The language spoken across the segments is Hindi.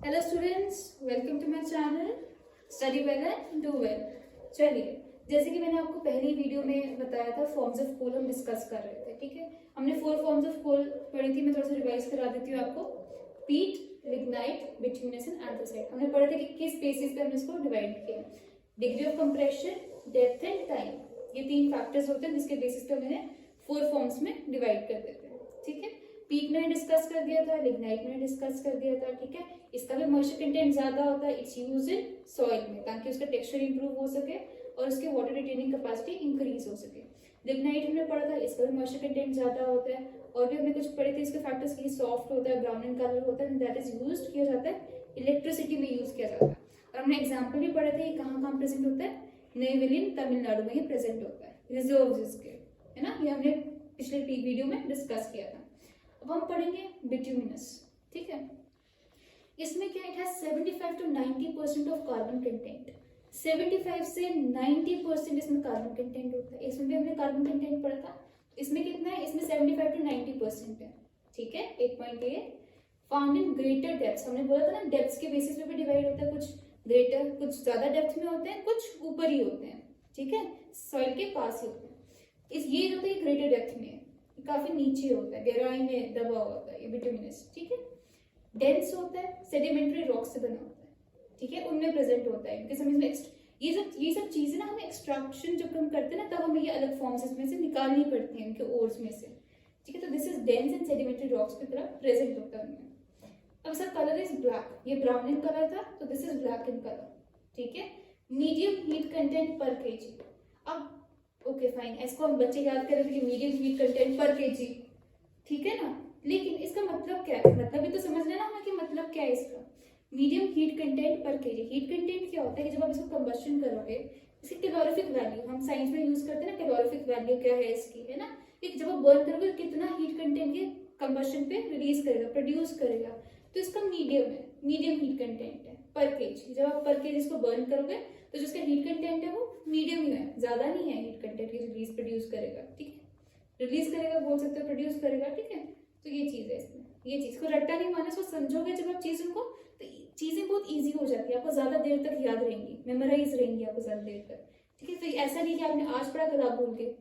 Hello students, welcome to my channel study well and do well. चलिए, जैसे कि मैंने आपको पहली वीडियो में बताया था, फॉर्म्स ऑफ कोल हम डिस्कस कर रहे थे। ठीक है, हमने 4 फॉर्म्स ऑफ कोल पढ़ी थी। मैं थोड़ा सा रिवाइज करा देती हूँ आपको। पीट, लिग्नाइट, बिटुमिनस एंड एंथ्रासाइट। हमने पढ़े थे कि किस बेसिस पे हमने इसको डिवाइड किया। Degree of compression, depth and time, ये 3 फैक्टर्स होते हैं जिसके बेसिस पे हमने 4 फॉर्म्स में डिवाइड कर देते हैं। ठीक है, पीट मैंने डिस्कस कर दिया था, लिग्नाइट मैंने डिस्कस कर दिया था। ठीक है, इसका भी मॉइस्चर कंटेंट ज्यादा होता है। इट्स यूज इन सॉइल में ताकि उसका टेक्सचर इंप्रूव हो सके और उसके वाटर रिटेनिंग कैपेसिटी इंक्रीज हो सके। लिग्नाइट हमने पढ़ा था, इसका भी मॉइस्चर कंटेंट ज्यादा होता है। और भी हमने कुछ पढ़े थे इसके फैक्टर्स की, सॉफ्ट होता है, ब्राउन इन कलर होता है, दैट इज यूज किया जाता है, इलेक्ट्रिसिटी में यूज किया जाता है। और हमने एग्जाम्पल भी पढ़े थे, ये कहाँ कहाँ प्रेजेंट होता है, नेवलिन तमिलनाडु में ये प्रेजेंट होता है, रिजर्व इसके, है ना। ये हमने पिछले वीडियो में डिस्कस किया था। अब हम पढ़ेंगे बिट्यूमिनस। ठीक है, इसमें क्या, it has 75 to 90% of carbon content. 75 से 90% इसमें कार्बन कंटेंट होता है। इसमें भी हमने कार्बन कंटेंट पढ़ा था। इसमें कितना है, इसमें 75 to 90% है। ठीक है, एक पॉइंट ये। फाउंड इन ग्रेटर डेप्थ, हमने बोला था ना, डेप्थ के बेसिस पे भी डिवाइड होता है। कुछ ग्रेटर, कुछ ज्यादा डेप्थ में होते हैं, कुछ ऊपर ही होते हैं। ठीक है, सॉइल के पास ही होते हैं। ये जो होता है ग्रेटर डेप्थ में, काफी नीचे होता है, गहराई में दबा होता है ये बिटुमिनस। ठीक है, डेंस होता है, सेडिमेंट्री रॉक से बना होता है। ठीक है, उनमें प्रेजेंट होता है, बिकॉज हम इसमें ये सब चीजें ना, हमें एक्सट्रैक्शन जब हम करते हैं ना, तब हमें ये अलग फॉर्म्स इसमें से निकालनी पड़ती हैं, इनके ओर्स में से। ठीक है, तो this is dense and sedimentary rocks की तरह प्रेजेंट होता है उनमें। अब इसका कलर इज ब्लैक, ये ब्राउन इन कलर था, तो this is black in colour. ठीक है, मीडियम हीट कंटेंट पर केजी। अब ओके फाइन, इसको हम बच्चे याद कर रहे थे कि मीडियम हीट कंटेंट पर केजी। ठीक है ना, लेकिन इसका मतलब क्या है, मतलब भी तो समझ लेना हमें कि मतलब क्या है इसका। मीडियम हीट कंटेंट पर केजी, हीट कंटेंट क्या होता है कि जब आप इसको कंबस्शन करोगे, इसकी कैलोरीफिक वैल्यू हम साइंस में यूज करते हैं ना, कैलोरीफिक वैल्यू क्या है इसकी, है ना, कि जब आप बर्न करोगे कितना हीट कंटेंट ये कंबस्शन पे रिलीज करेगा, प्रोड्यूस करेगा। तो इसका मीडियम है, मीडियम हीट कंटेंट है पर केजी। जब आप पर केजी इसको बर्न करोगे तो जिसका हीट कंटेंट है वो मीडियम ही है, ज्यादा नहीं है हीट कंटेंट की रिलीज प्रोड्यूस करेगा। ठीक है, रिलीज करेगा बोल सकते हो, प्रोड्यूस करेगा। ठीक है, तो ये चीज है इसमें। ये चीज को रट्टा नहीं मारना, इसको समझोगे जब आप चीजों को, तो चीजें बहुत ईजी हो जाती है, आपको ज्यादा देर तक याद रहेंगी, मेमोराइज रहेंगी आपको ज्यादा देर तक। ठीक है, फिर ऐसा नहीं कि आपने आज पढ़ा कल आप भूल गए,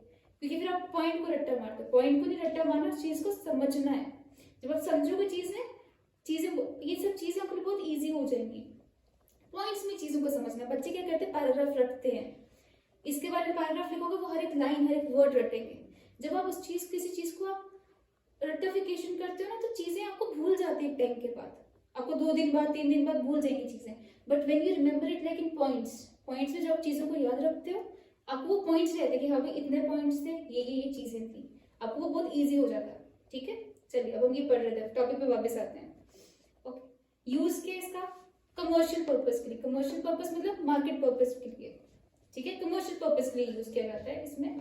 क्योंकि फिर आप पॉइंट को रट्टा मारते हो। पॉइंट को नहीं रट्टा मारना, उस चीज को समझना है। जब आप समझोगे चीजें, ये सब चीजें आपके लिए बहुत ईजी हो जाएंगी। पॉइंट्स में चीजों को समझना। बच्चे क्या करते हैं, पैराग्राफ रटते हैं, इसके बारे में पैराग्राफ लिखोगे, वो हर एक लाइन, हर एक वर्ड रटेंगे। जब आप उस चीज, किसी चीज को आप रटिफिकेशन करते हो ना, तो चीजें आपको भूल जाती है टाइम के बाद। आपको 2 दिन बाद, 3 दिन बाद भूल जाएंगी चीजें। But when you remember it like in points, points में जब आप चीजों को याद रखते हो, आपको वो पॉइंट्स रहते हैं कि हाँ भाई इतने पॉइंट्स थे, ये चीजें थी, आपको वो बहुत ईजी हो जाता है। ठीक है, चलिए अब हम ये पढ़ रहे थे, टॉपिक पे वापस आते हैं। ओके, यूज क्या इसका, कमर्शियल पर्पस के लिए। कमर्शियल पर्पस मतलब मार्केट पर्पस के लिए। ठीक है, कमर्शियल पर्पस के लिए यूज किया जाता है इसमें।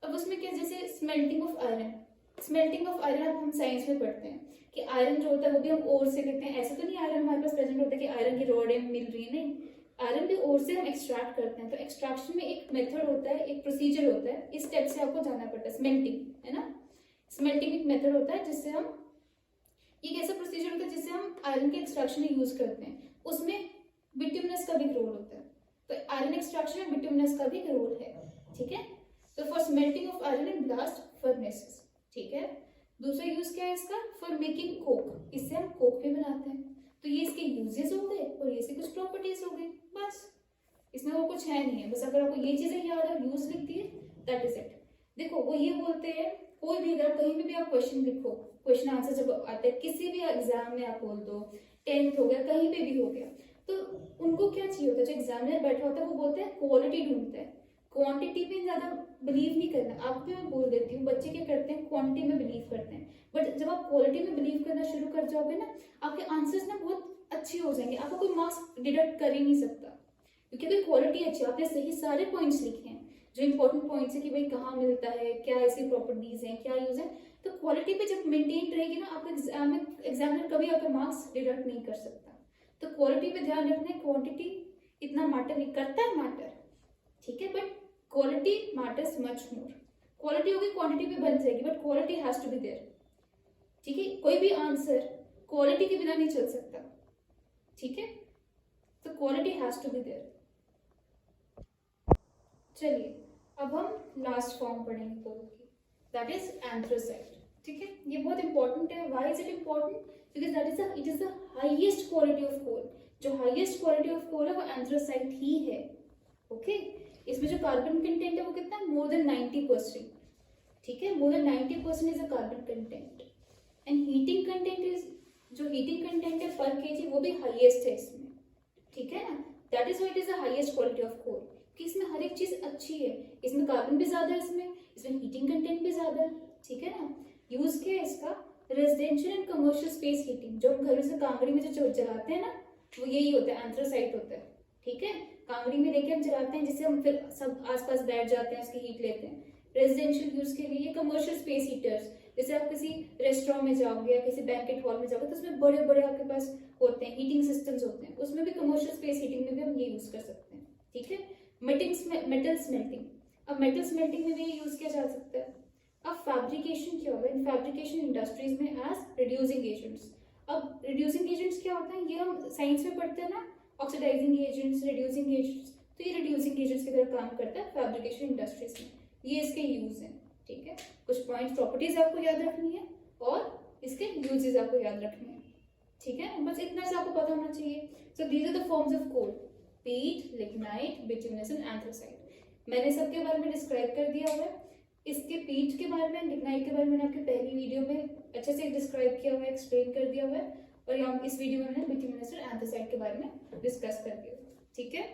अब उसमें क्या, जैसे smelting of iron. Smelting of iron अब हम साइंस में पढ़ते हैं कि आयरन जो होता है वो भी हम ओर से लेते हैं। ऐसा तो नहीं आयरन हमारे पास प्रेजेंट होता है कि आयरन की रॉड मिल रही है, नहीं, आयरन भी ओर से हम एक्सट्रैक्ट करते हैं। तो एक्सट्रैक्शन में एक मेथड होता है, एक प्रोसीजर होता है, इस स्टेप से आपको जाना पड़ता है। स्मेल्टिंग, है ना, स्मेल्टिंग एक मेथड होता है जिससे हम, एक ऐसा प्रोसीजर होता है जिससे हम आयरन के एक्सट्रैक्शन में यूज करते हैं। उसमें बिट्यूमिनस का भी रोल होता है, तो आयरन एक्सट्रैक्शन में बिट्यूमिनस का भी रोल है। ठीक है, तो for smelting of iron in blast furnaces. ठीक है, दूसरा यूज क्या है इसका, फॉर मेकिंग कोक, इससे हम कोक भी बनाते हैं। तो ये इसके यूजेस हो गए और ये इसकी कुछ प्रॉपर्टीज हो गई, बस इसमें वो कुछ है नहीं है। बस अगर आपको ये चीजें याद है, यूज लिख दिए, दैट इज इट। देखो वो ये बोलते हैं, कोई भी अगर कहीं भी आप क्वेश्चन लिखो, क्वेश्चन आंसर जब आता है किसी भी एग्जाम में, आप बोल दो 10th हो गया, कहीं पे भी हो गया, तो उनको क्या चाहिए होता है, जो एग्जामिनर बैठा होता है वो बोलते हैं क्वालिटी ढूंढता है, क्वांटिटी में ज्यादा बिलीव नहीं करना। आपको भी मैं बोल देती हूँ, बच्चे क्या करते हैं, क्वांटिटी में बिलीव करते हैं, बट जब आप क्वालिटी में बिलीव करना शुरू कर जाओगे ना, आपके आंसर्स ना बहुत अच्छे हो जाएंगे, आपको कोई मार्क्स डिडक्ट कर ही नहीं सकता, क्योंकि अगर क्वालिटी अच्छी, आपने सही सारे पॉइंट्स लिखे हैं, जो इंपॉर्टेंट पॉइंट्स है कि भाई कहाँ मिलता है, क्या इसकी प्रॉपर्टीज हैं, क्या यूज है, तो क्वालिटी पे जब मेंटेन रहेगी ना, आपका एग्जामिनर कभी आपके मार्क्स डिडक्ट नहीं कर सकता। तो क्वालिटी पे ध्यान रखना है, क्वांटिटी इतना मैटर नहीं करता है, मैटर, ठीक है, but quality matters much more. Quality होगी, क्वांटिटी पे बन जाएगी, but quality has to be there. ठीक है, कोई भी आंसर क्वालिटी के बिना नहीं चल सकता। ठीक है, तो quality has to be there. चलिए अब हम लास्ट फॉर्म पढ़ेंगे कोल की, दैट इज एंथ्रासाइट। ठीक है, ये बहुत इंपॉर्टेंट है। Why is it important? Because that is it is the highest quality of coal. जो हाईएस्ट क्वालिटी ऑफ कोल है वो एंथ्रासाइट ही है। ओके, इसमें जो कार्बन कंटेंट है वो कितना है? More than 90%। ठीक है, more than 90% is a carbon content. And heating content is, जो हीटिंग कंटेंट है पर केजी वो भी हाईएस्ट है इसमें। ठीक है ना, that is why it is the highest quality of coal, कि इसमें हर एक चीज अच्छी है। इसमें कार्बन भी ज्यादा है, इसमें हीटिंग कंटेंट भी ज्यादा है। ठीक है ना, यूज क्या है इसका? Residential and commercial space heating. जो हम घर से कांगड़ी में जो जलाते हैं ना, वो यही होता है, एंथ्रासाइट होता है। ठीक है, कांगड़ी में लेके हम जलाते हैं, जिससे हम फिर सब आसपास बैठ जाते हैं, उसकी हीट लेते हैं। रेजिडेंशियल यूज के लिए कमर्शियल स्पेस हीटर्स, जैसे आप किसी रेस्टोरेंट में जाओगे या किसी बैंकेट हॉल में जाओगे तो उसमें बड़े बड़े आपके पास होते हैं हीटिंग सिस्टम्स होते हैं, उसमें भी कमर्शियल स्पेस हीटिंग में भी हम ये यूज कर सकते हैं। ठीक है, मेटल स्मेल्टिंग, अब मेटल स्मेल्टिंग में भी ये यूज किया जा सकता है। अब फैब्रिकेशन क्या होगा? इन फैब्रिकेशन इंडस्ट्रीज में एज रिड्यूसिंग एजेंट्स। अब रिड्यूसिंग एजेंट्स क्या होता है? ये हम साइंस में पढ़ते हैं ना, ऑक्सीडाइजिंग एजेंट्स, रिड्यूसिंग एजेंट्स। तो ये रिड्यूसिंग एजेंट्स की तरह काम करता है फैब्रिकेशन इंडस्ट्रीज में। ये इसके यूज हैं। ठीक है, कुछ पॉइंट प्रॉपर्टीज आपको याद रखनी है और इसके यूजेस आपको याद रखने हैं। ठीक है, बस इतना से आपको पता होना चाहिए। So these are the forms of coal: peat, lignite, bituminous and anthracite. मैंने सबके बारे में डिस्क्राइब कर दिया हुआ है। इसके पीट के बारे में, लिग्नाइट के बारे में मैंने आपकी पहली वीडियो में अच्छे से डिस्क्राइब किया हुआ है, एक्सप्लेन कर दिया हुआ है। और यहाँ इस वीडियो में मैंने बिटुमिनस और एंथ्रासाइट के बारे में डिस्कस कर दिया। ठीक है।